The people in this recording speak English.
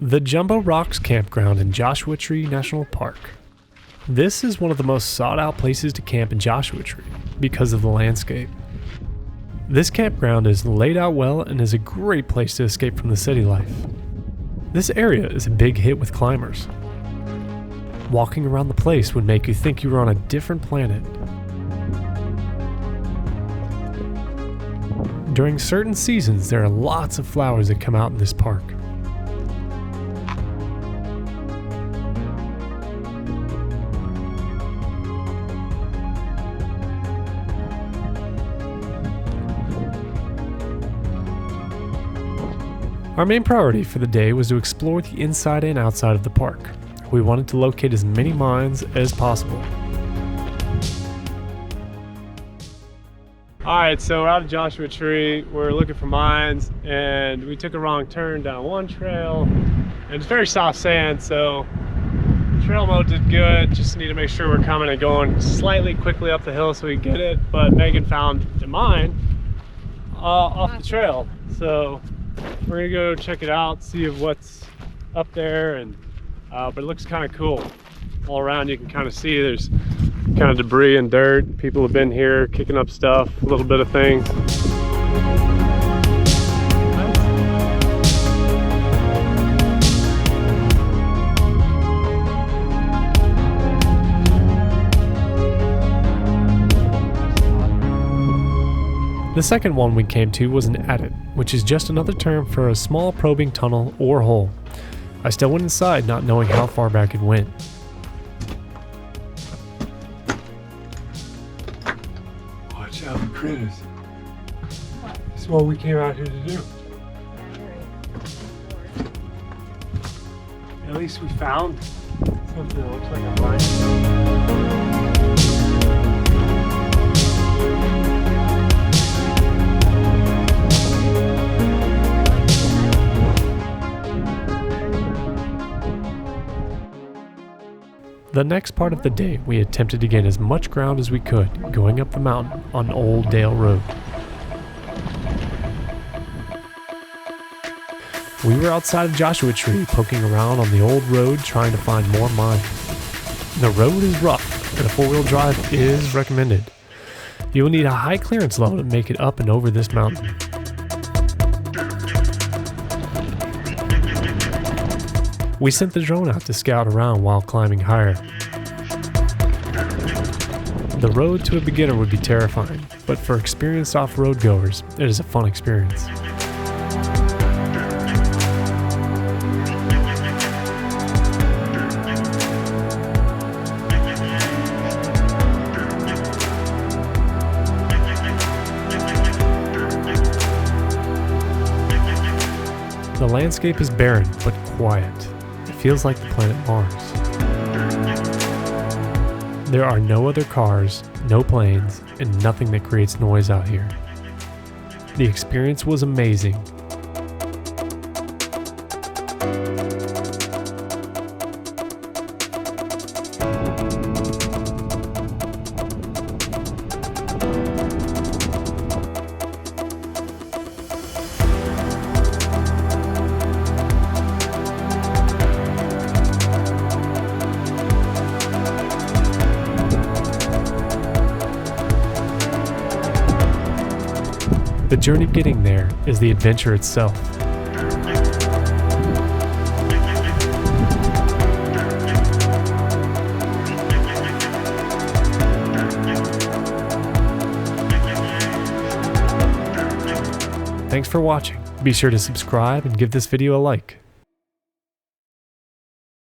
The Jumbo Rocks Campground in Joshua Tree National Park. This is one of the most sought out places to camp in Joshua Tree because of the landscape. This campground is laid out well and is a great place to escape from the city life. This area is a big hit with climbers. Walking around the place would make you think you were on a different planet. During certain seasons, there are lots of flowers that come out in this park. Our main priority for the day was to explore the inside and outside of the park. We wanted to locate as many mines as possible. Alright, so we're out of Joshua Tree, we're looking for mines, and we took a wrong turn down one trail, and it's very soft sand, so trail mode did good, just need to make sure we're coming and going slightly quickly up the hill so we can get it, but Megan found a mine off the trail, so we're gonna go check it out, see what's up there, and but it looks kind of cool. All around you can kind of see there's kind of debris and dirt. People have been here kicking up stuff, a little bit of things. The second one we came to was an adit, which is just another term for a small probing tunnel or hole. I still went inside not knowing how far back it went. Watch out for critters. That's what we came out here to do. At least we found something that looks like a mine. The next part of the day, we attempted to gain as much ground as we could, going up the mountain on Old Dale Road. We were outside of Joshua Tree, poking around on the old road, trying to find more mines. The road is rough, and a four-wheel drive is recommended. You will need a high clearance level to make it up and over this mountain. We sent the drone out to scout around while climbing higher. The road to a beginner would be terrifying, but for experienced off-road goers, it is a fun experience. The landscape is barren but quiet. It feels like the planet Mars. There are no other cars, no planes, and nothing that creates noise out here. The experience was amazing. The journey of getting there is the adventure itself. Thanks for watching. Be sure to subscribe and give this video a like.